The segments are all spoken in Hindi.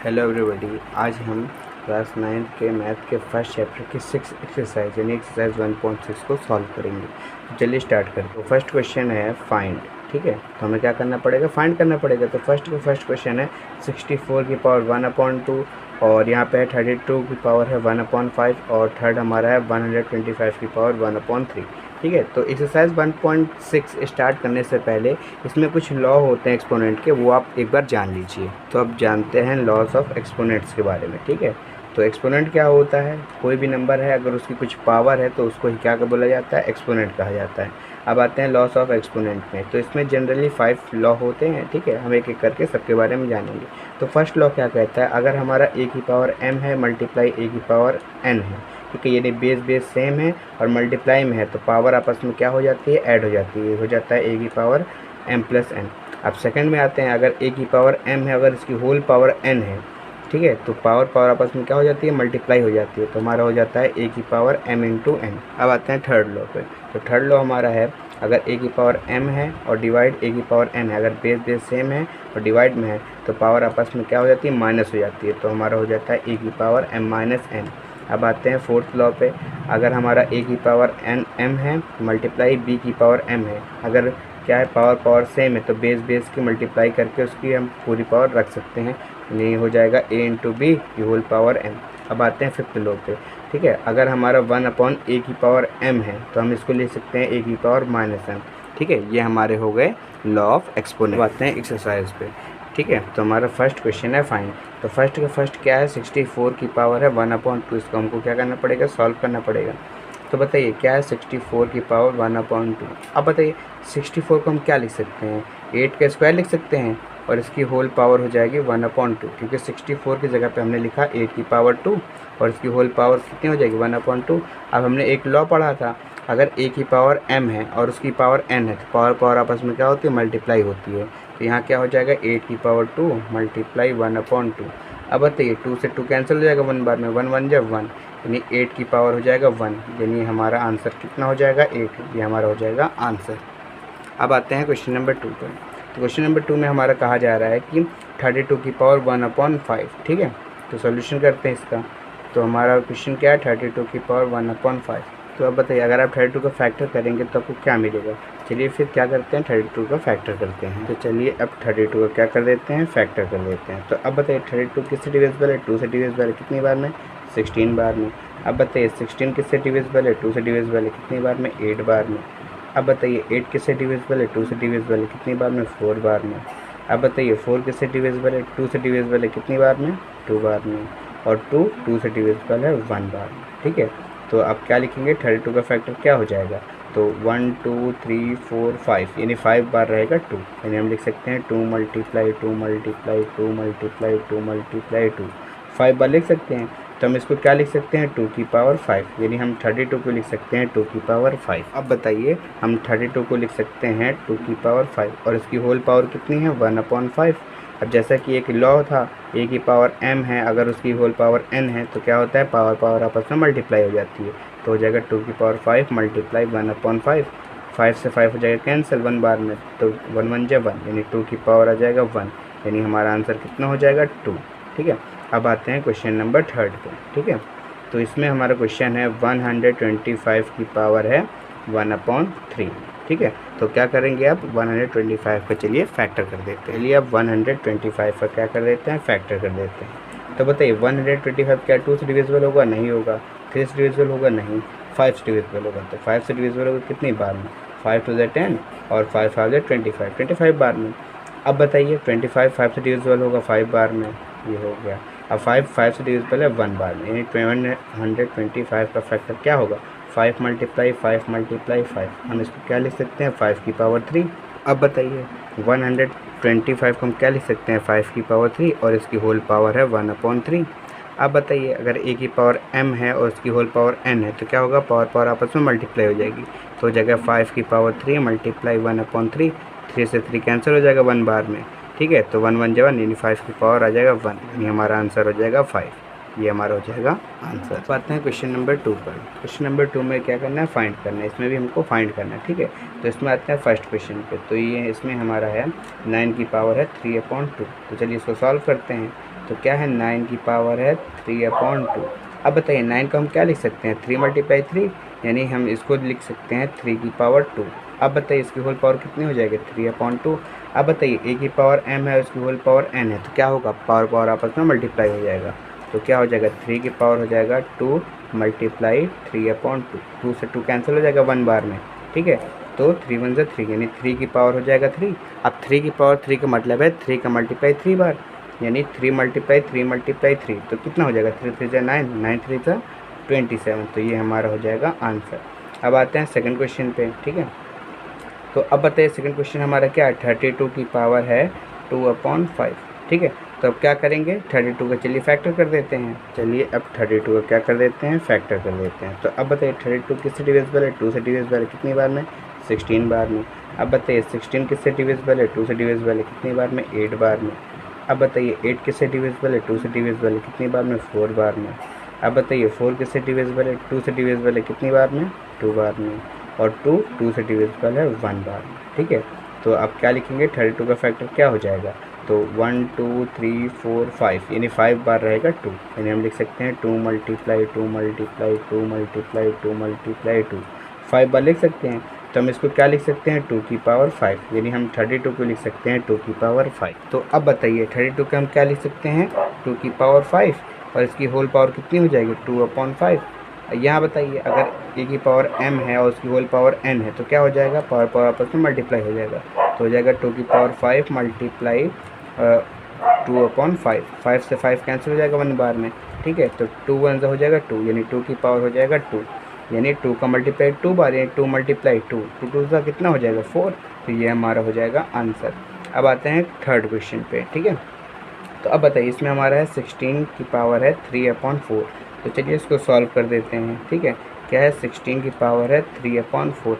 हेलो एवरीबॉडी, आज हम क्लास 9 के मैथ के फर्स्ट चैप्टर की 6 एक्सरसाइज यानी एक्सरसाइज 1.6 को सॉल्व करेंगे। तो चलिए स्टार्ट करते हैं। तो फर्स्ट क्वेश्चन है फाइंड। ठीक है, तो हमें क्या करना पड़ेगा, फाइंड करना पड़ेगा। तो फर्स्ट क्वेश्चन है 64 की पावर 1/2 और यहाँ पे है 32 की पावर है 1/5 और थर्ड हमारा है 125 की पावर 1/3। ठीक है, तो एक्सरसाइज 1.6 स्टार्ट करने से पहले इसमें कुछ लॉ होते हैं एक्सपोनेंट के, वो आप एक बार जान लीजिए। तो अब जानते हैं लॉस ऑफ एक्सपोनेंट्स के बारे में। ठीक है, तो एक्सपोनेंट क्या होता है, कोई भी नंबर है अगर उसकी कुछ पावर है तो उसको ही क्या बोला जाता है, एक्सपोनेंट कहा जाता है। अब आते हैं लॉस ऑफ एक्सपोनेंट में। तो इसमें जनरली 5 लॉ होते हैं। ठीक है, हम एक एक करके सबके बारे में जानेंगे। तो फर्स्ट लॉ क्या कहता है, अगर हमारा a की पावर m है मल्टीप्लाई a की पावर n है, ठीक है, यानी बेस सेम है और मल्टीप्लाई में है तो पावर आपस में क्या हो जाती है, ऐड हो जाती है, हो जाता है a की पावर m प्लस n। अब सेकंड में आते हैं, अगर a की पावर m है अगर इसकी होल पावर n है, ठीक है, तो पावर आपस में क्या हो जाती है, मल्टीप्लाई हो जाती है, तो हमारा हो जाता है a की पावर m इंटू n। अब आते हैं थर्ड लॉ पे। तो थर्ड लॉ हमारा है, अगर a की पावर m है और डिवाइड a की पावर n है, अगर बेस सेम है और डिवाइड में है तो पावर आपस में क्या हो जाती है, माइनस हो जाती है, तो हमारा हो जाता है a की पावर m माइनस n। अब आते हैं फोर्थ लॉ पे, अगर हमारा a की पावर n m है मल्टीप्लाई b की पावर m है, अगर क्या है पावर सेम है तो बेस की मल्टीप्लाई करके उसकी हम पूरी पावर रख सकते हैं, यानी हो जाएगा a इंटू बी की होल पावर m। अब आते हैं फिफ्थ लॉ पे। ठीक है, अगर हमारा 1/a की पावर m है तो हम इसको लिख सकते हैं a की पावर माइनस m। ठीक है, ये हमारे हो गए लॉ ऑफ एक्सपोनेंट। आते हैं एक्सरसाइज पे। ठीक है, तो हमारा फर्स्ट क्वेश्चन है फाइंड। तो फर्स्ट क्या है, 64 की पावर है 1/2, इसको हमको क्या करना पड़ेगा, सॉल्व करना पड़ेगा। तो बताइए क्या है 64 की पावर 1/2। अब बताइए 64 को हम क्या लिख सकते हैं, 8 का स्क्वायर लिख सकते हैं और इसकी होल पावर हो जाएगी 1/2, क्योंकि 64 की जगह पे हमने लिखा 8 की पावर 2 और इसकी होल पावर कितनी हो जाएगी, 1/2। अब हमने एक लॉ पढ़ा था, अगर a की पावर m है और उसकी पावर n है तो पावर आपस में क्या होती है, मल्टीप्लाई होती है। तो यहाँ क्या हो जाएगा, 8 की पावर 2 मल्टीप्लाई 1/2। अब बताइए 2 से 2 कैंसिल हो जाएगा 1 बार में, 1 1 जब 1, यानी 8 की पावर हो जाएगा 1, यानी हमारा आंसर कितना हो जाएगा, 8। ये हमारा हो जाएगा आंसर। अब आते हैं क्वेश्चन नंबर 2 पर। तो क्वेश्चन नंबर 2 में हमारा कहा जा रहा है कि 32 की पावर 1/5। ठीक है, तो सोल्यूशन करते हैं इसका। तो हमारा क्वेश्चन क्या है, 32 की पावर 1/5। तो अब बताइए अगर आप 32 का फैक्टर करेंगे तो आपको क्या मिलेगा। चलिए फिर क्या करते हैं, 32 का फैक्टर करते हैं। तो चलिए अब 32 का क्या कर देते हैं, फैक्टर कर देते हैं। तो अब बताइए 32 किससे डिविजिबल है, 2 से डिविजिबल है, कितनी बार में, 16 बार में। अब बताइए 16 किससे डिविजिबल है, 2 से डिविजिबल है, कितनी बार में, 8 बार में। अब बताइए 8 किससे डिविजिबल है, 2 से डिविजिबल है, कितनी बार में, 4 बार में। अब बताइए 4 किससे डिविजिबल है, 2 से डिविजिबल है, कितनी बार में, 2 बार में। और 2 से डिविजिबल है 1 बार में। ठीक है, तो अब क्या लिखेंगे, 32 का फैक्टर क्या हो जाएगा, तो 1 2 3 4 5 यानी 5 बार रहेगा 2, यानी हम लिख सकते हैं 2 मल्टीप्लाई 2 मल्टीप्लाई 2 मल्टीप्लाई 2 मल्टीप्लाई 2, 5 बार लिख सकते हैं। तो हम इसको क्या लिख सकते हैं, 2 की पावर 5, यानी हम 32 को लिख सकते हैं 2 की पावर 5। अब बताइए हम 32 को लिख सकते हैं 2 की पावर 5 और इसकी होल पावर कितनी है, 1/5। अब जैसा कि एक लॉ था, a की पावर m है अगर उसकी होल पावर n है तो क्या होता है, पावर आपस में मल्टीप्लाई हो जाती है, तो हो जाएगा 2 की पावर 5 मल्टीप्लाई 1/5। 5 से 5 हो जाएगा कैंसिल 1 बार में, तो 1 1 जब 1, यानी 2 की पावर आ जाएगा 1, यानी हमारा आंसर कितना हो जाएगा, 2। ठीक है, अब आते हैं क्वेश्चन नंबर 3 पे। ठीक है, तो इसमें हमारा क्वेश्चन है 125 की पावर है 1/3। ठीक है, तो क्या करेंगे आप 125 का चलिए फैक्टर कर देते हैं। चलिए अब 125 का क्या कर देते हैं, फैक्टर कर देते हैं। तो बताइए 125 क्या 2 से डिविजिबल होगा, नहीं होगा। 3 से डिविजिबल होगा, नहीं। 5 से डिविजिबल होगा, तो 5 से डिविजिबल होगा कितनी बार में, 5 to the 10 और 5 5 25 बार में। अब बताइए 25 5 से डिविजिबल होगा 5 बार में, ये हो गया। अब 5 से डिविजिबल है 1 बार में, यानी 125 का फैक्टर क्या होगा, 5 मल्टीप्लाई 5 मल्टीप्लाई 5, हम इसको क्या लिख सकते हैं, 5 की पावर 3। अब बताइए 125 को हम क्या लिख सकते हैं, 5 की पावर 3 और इसकी होल पावर है 1/3। अब बताइए अगर a की पावर m है और इसकी होल पावर n है तो क्या होगा, पावर आपस में मल्टीप्लाई हो जाएगी, तो हो जाएगा 5 की पावर 3 मल्टीप्लाई 1/3। 3 से 3 कैंसिल हो जाएगा 1 बार में। ठीक है, तो 1 1 जब 1, यानी 5 की पावर आ जाएगा 1, यानी हमारा आंसर हो जाएगा 5। ये हमारा हो जाएगा आंसर। अब आते हैं क्वेश्चन नंबर 2 पर। क्वेश्चन नंबर 2 में क्या करना है, फाइंड करना है, इसमें भी हमको फाइंड करना है। ठीक है, तो इसमें आते हैं फर्स्ट क्वेश्चन पे। तो ये इसमें हमारा है 9 की पावर है 3/2। तो चलिए इसको सॉल्व करते हैं। तो क्या है 9 की पावर है 3/2। अब बताइए 9 को हम क्या लिख सकते हैं 3 × 3, यानी हम इसको लिख सकते हैं 3 की पावर 2। अब बताइए इसकी होल पावर कितनी हो जाएगी 3/2। अब बताइए a की पावर m है उसकी होल पावर n है, तो क्या होगा पावर पावर आपस में मल्टीप्लाई हो जाएगा। तो क्या हो जाएगा 3 की पावर हो जाएगा 2 मल्टीप्लाई 3/2। 2 से 2 कैंसिल हो जाएगा 1 बार में, ठीक है। तो 3 × 1 = 3, यानी 3 की पावर हो जाएगा 3। अब 3 की पावर 3 का मतलब है 3 का मल्टीप्लाई 3 बार, यानी 3 × 3 तो कितना हो जाएगा 3 3 9, 9 3 27। तो ये हमारा हो जाएगा आंसर। अब आते हैं सेकंड क्वेश्चन पे, ठीक है। तो अब बताइए सेकंड क्वेश्चन हमारा क्या है 32 की पावर है 2/5, ठीक है। तो अब क्या करेंगे 32 का चलिए फैक्टर कर देते हैं। चलिए अब 32 का क्या कर देते हैं फैक्टर कर देते हैं। तो अब बताइए 32 किससे डिविजिबल है 2 से डिविजिबल है कितनी बार में 16 बार में। अब बताइए 16 किससे डिविजिबल है 2 से डिविजिबल है कितनी बार में 8 बार में। अब बताइए 8 किससे डिविजिबल है 2 से डिविजिबल है कितनी बार में 4 बार में। अब बताइए 4 किससे डिविजिबल है 2 से डिविजिबल है कितनी बार में 2 बार में। और 2 से डिविजिबल है 1 बार में, ठीक है। तो अब क्या लिखेंगे 32 का फैक्टर क्या हो जाएगा, तो 1 2 3 4 5, यानी 5 बार रहेगा 2, यानी हम लिख सकते हैं 2 × 2 × 2 × 2 × 2 5 बार लिख सकते हैं। तो हम इसको क्या लिख सकते हैं 2 की पावर 5, यानी हम 32 को लिख सकते हैं 2 की पावर 5। तो अब बताइए 32 को हम क्या लिख सकते हैं 2 की पावर 5, और इसकी होल पावर कितनी हो जाएगी 2/5। यहाँ बताइए अगर a की पावर m है और उसकी होल पावर n है तो क्या हो जाएगा पावर पावर आपस में मल्टीप्लाई हो जाएगा। तो हो जाएगा 2 की पावर 5 मल्टीप्लाई 2/5। 5 से 5 कैंसिल हो जाएगा 1 बार में, ठीक है। तो 2 1 हो जाएगा 2, यानी 2 की पावर हो जाएगा 2, यानी 2 का मल्टीप्लाई 2 बार, यानी 2 × 2 2 का कितना हो जाएगा 4। तो ये हमारा हो जाएगा आंसर। अब आते हैं थर्ड क्वेश्चन पे, ठीक है। तो अब बताइए इसमें हमारा है 16 की पावर है 3/4। तो चलिए इसको सॉल्व कर देते हैं, ठीक है। क्या है 16 की पावर है 3/4।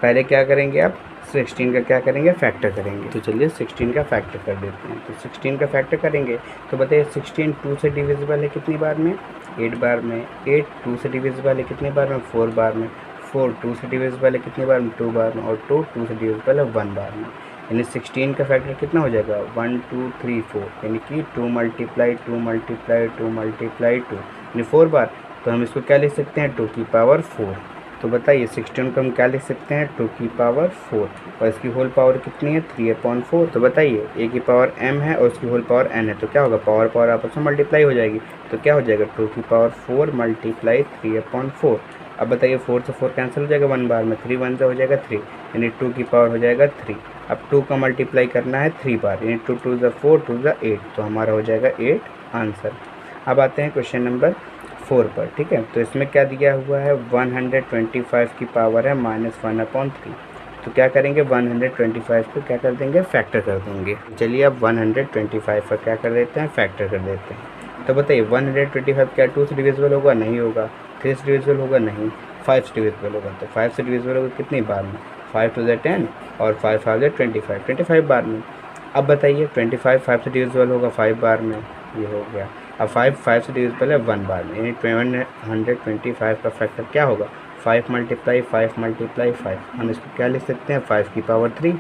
पहले क्या करेंगे आप 16 का क्या करेंगे फैक्टर करेंगे। तो चलिए 16 का फैक्टर कर देते हैं। तो 16 का फैक्टर करेंगे तो बताइए 16 2 से डिविजिबल है कितनी बार में 8 बार में। 8 2 से डिविजिबल है कितनी बार में 4 बार में। 4 2 से डिविजिबल है कितनी बार में 2 बार में। और 2 2 से डिविजिबल है 1 बार में, यानी 16 का फैक्टर कितना हो जाएगा 1 2 3 4, यानी कि 2 × 2 × 2 × 2, यानी 4 बार। तो हम इसको क्या लिख सकते हैं 2 की पावर 4। तो बताइए 16 को हम क्या लिख सकते हैं 2 की पावर 4, और इसकी होल पावर कितनी है 3/4। तो बताइए a की पावर m है और उसकी होल पावर n है, तो क्या होगा पावर पावर आपस में मल्टीप्लाई हो जाएगी। तो क्या हो जाएगा 2 की पावर 4 मल्टीप्लाई 3/4। अब बताइए 4 से 4 कैंसिल हो जाएगा 1 बार में, 3 1 से हो जाएगा 3, यानी 2 की पावर हो जाएगा 3। अब 2 का मल्टीप्लाई करना है 3 बार, यानी 2 2 × 4 2 × 8, तो हमारा हो जाएगा 8 आंसर। अब आते हैं क्वेश्चन नंबर 4 पर, ठीक है। तो इसमें क्या दिया हुआ है 125 की पावर है -1/3। तो क्या करेंगे 125 को क्या कर देंगे फैक्टर कर देंगे। चलिए अब 125 का क्या कर देते हैं फैक्टर कर देते हैं। तो बताइए 125 क्या 2 से डिविजिबल होगा नहीं होगा, 3 से डिविजिबल होगा नहीं, 5 से डिविजिबल होगा। तो 5 से डिविजिबल होगा कितनी बार में 5 2 10 और 5 5 25 बार में। अब बताइए 25 5 से डिविजिबल होगा 5 बार में, ये हो गया। अब 5 5 से डिविजिबल है 1 बार में, यानी 125 का फैक्टर क्या होगा 5 × 5 × 5। हम इसको क्या लिख सकते हैं 5 की पावर 3।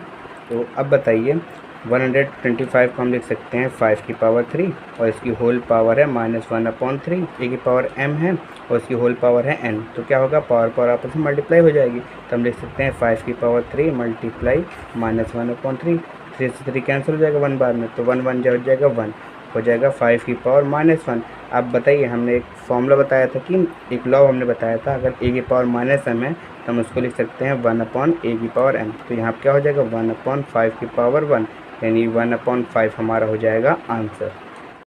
तो अब बताइए 125 को हम लिख सकते हैं 5 की पावर 3, और इसकी होल पावर है -1/3। a की पावर m है और इसकी होल पावर है n, तो क्या होगा पावर पावर आपस में मल्टीप्लाई हो जाएगी। तो हम लिख सकते हैं 5 की पावर 3 मल्टीप्लाई -1/3। 3 से 3 कैंसिल हो जाएगा 1 बार में, तो 1 1 हो जाएगा 1, हो जाएगा 5 की पावर -1। अब बताइए हमने एक फॉर्मूला बताया था कि एक लॉ हमने बताया था अगर a की पावर -m है तो हम उसको लिख सकते हैं 1/a की पावर m। तो यहाँ क्या हो जाएगा 1/5 की पावर 1, यानी 1/5 हमारा हो जाएगा आंसर।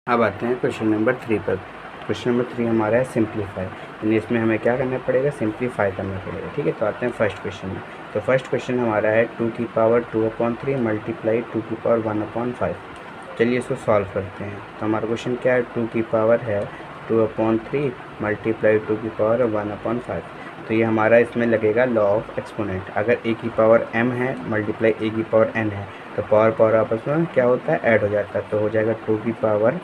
अब आते हैं क्वेश्चन नंबर 3 पर। क्वेश्चन नंबर 3 हमारा है सिंप्लीफाई, यानी इसमें हमें क्या करना पड़ेगा सिंप्लीफाई करना पड़ेगा, ठीक है। तो आते हैं फर्स्ट क्वेश्चन में। तो फर्स्ट क्वेश्चन हमारा है 2 की पावर 2/3 मल्टीप्लाई 2 की पावर 1/5। चलिए इसको सॉल्व करते हैं। तो हमारा क्वेश्चन क्या है 2 की पावर है 2/3 मल्टीप्लाई 2 की पावर 1/5। तो ये हमारा इसमें लगेगा लॉ ऑफ एक्सपोनेंट। अगर a की पावर m है मल्टीप्लाई a की पावर n है तो पावर पावर आपस में क्या होता है ऐड हो जाता है। तो हो जाएगा 2 की पावर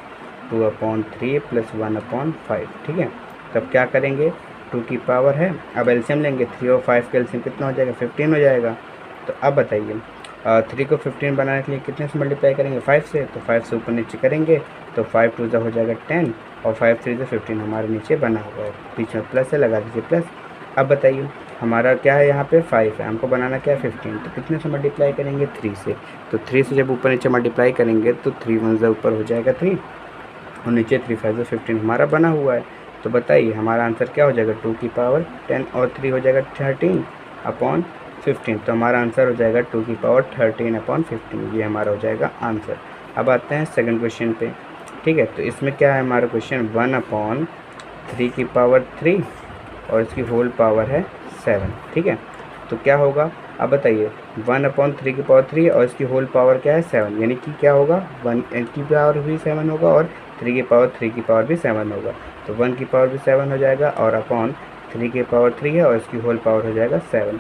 2/3 + 1/5, ठीक है। तब क्या करेंगे 2 की पावर है, अब एलसीएम लेंगे 3 और 5 का एलसीएम कितना हो जाएगा 15 हो जाएगा। तो अब बताइए 3 को 15 बनाने के लिए कितने से मल्टीप्लाई करेंगे 5 से, तो 5 से ऊपर नीचे करेंगे तो 5 2 हो जाएगा 10 और 5 3 15 हमारे नीचे बना हुआ है, बीच में प्लस है, लगा दीजिए प्लस। अब बताइए हमारा क्या है, यहाँ पे 5 है, हमको बनाना क्या है 15, तो कितने से मल्टीप्लाई करेंगे 3 से। तो 3 से जब ऊपर नीचे मल्टीप्लाई करेंगे तो 3 1 ऊपर हो जाएगा 3 और नीचे 3 5 15 हमारा बना हुआ है। तो बताइए हमारा आंसर क्या हो जाएगा 2 की पावर 10 और 3 हो जाएगा 13 अपॉन 15। तो हमारा आंसर हो जाएगा 2 की पावर 13 अपॉन 15, ये हमारा हो जाएगा आंसर। अब आते हैं सेकंड क्वेश्चन पे, ठीक है। तो इसमें क्या है हमारा क्वेश्चन 1 अपॉन 3 की पावर 3 और इसकी होल पावर है 7, ठीक है। तो क्या होगा अब बताइए 1 अपॉन 3 की पावर 3 और इसकी होल पावर क्या है 7, यानी कि क्या होगा 1 की पावर भी 7 होगा और 3 की पावर भी 7 होगा। तो 1 की पावर भी 7 हो जाएगा और अपॉन 3 की पावर 3 है और इसकी होल पावर हो जाएगा 7।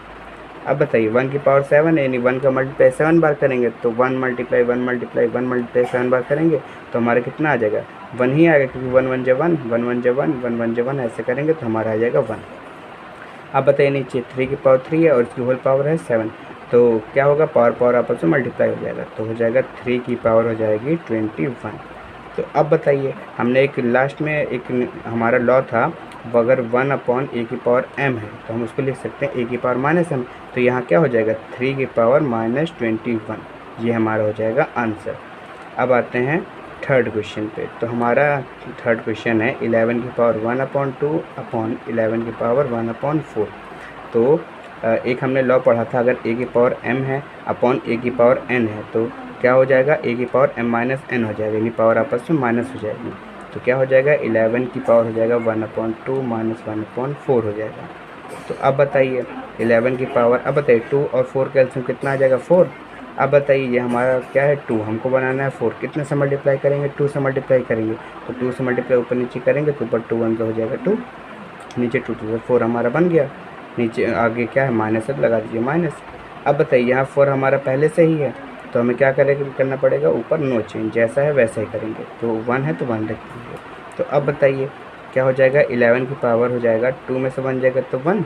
अब बताइए 1 की पावर 7 है, यानी 1 का मल्टीप्लाई 7 बार करेंगे तो 1 मल्टीप्लाई 1 मल्टीप्लाई 1 मल्टीप्लाई 7 बार करेंगे तो हमारा कितना आ जाएगा 1 ही आएगा, क्योंकि 1 1 जा 1 1 1 जा 1 1 1 जा 1 ऐसे करेंगे तो हमारा आ जाएगा 1। अब बताइए नीचे 3 की पावर 3 है और इसकी होल पावर है 7, तो क्या होगा पावर आपस में मल्टीप्लाई हो जाएगा, तो हो जाएगा 3 की पावर हो जाएगी 21। तो अब बताइए हमने एक लास्ट में एक हमारा लॉ था, अगर 1 अपॉन ए की पावर m है तो हम उसको लिख सकते हैं ए की पावर माइनस m, तो यहाँ क्या हो जाएगा 3 की पावर माइनस 21, ये हमारा हो जाएगा आंसर। अब आते हैं थर्ड क्वेश्चन पे। तो हमारा थर्ड क्वेश्चन है 11 की पावर 1 अपॉन 2 अपॉन 11 की पावर 1 अपॉन 4। तो एक हमने लॉ पढ़ा था, अगर ए की पावर m है अपॉन ए की पावर n है तो क्या हो जाएगा ए की पावर m माइनस n हो जाएगा, यानी पावर आपस में माइनस हो जाएगी। तो क्या हो जाएगा 11 की पावर हो जाएगा 1 अपॉन 2 माइनस 1 अपॉन 4 हो जाएगा। तो अब बताइए 11 की पावर, अब बताइए 2 और 4 का एलसीएम कितना आ जाएगा 4। अब बताइए ये हमारा क्या है 2, हमको बनाना है 4, कितने से मल्टीप्लाई करेंगे 2 से मल्टीप्लाई करेंगे, तो 2 से मल्टीप्लाई ऊपर नीचे करेंगे तो ऊपर 2 1 हो जाएगा 2, नीचे 2 2 4 हमारा बन गया, नीचे आगे क्या है माइनस है, लगा दीजिए माइनस। अब बताइए यहाँ 4 हमारा पहले से ही है तो हमें क्या करना पड़ेगा, ऊपर नो चेंज, जैसा है वैसा ही करेंगे, तो 1 है तो 1 रख देंगे। तो अब बताइए क्या हो जाएगा 11 की पावर हो जाएगा 2 में से 1 जाएगा तो 1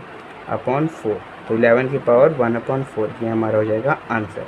अपॉन 4, तो 11 की पावर 1 अपॉन 4, ये हमारा हो जाएगा आंसर।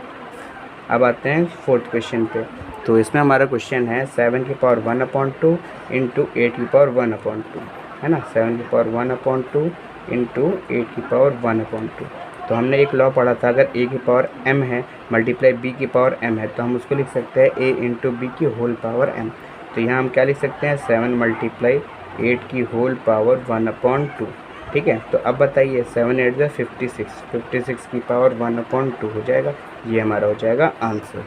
अब आते हैं फोर्थ क्वेश्चन पे। तो इसमें हमारा क्वेश्चन है 7 की पावर 1 अपॉन 2 इंटू 8 की पावर 1 अपॉन 2, है ना, 7 की पावर 1 अपॉन 2 इंटू 8 की पावर 1 अपॉन 2। तो हमने एक लॉ पढ़ा था, अगर a की पावर m है मल्टीप्लाई b की पावर m है तो हम उसको लिख सकते हैं a इंटू बी की होल पावर m। तो यहाँ हम क्या लिख सकते हैं 7 मल्टीप्लाई 8 की होल पावर 1 अपॉन 2, ठीक है। तो अब बताइए 7 8 56 की पावर 1 अपॉन 2 हो जाएगा, ये हमारा हो जाएगा आंसर।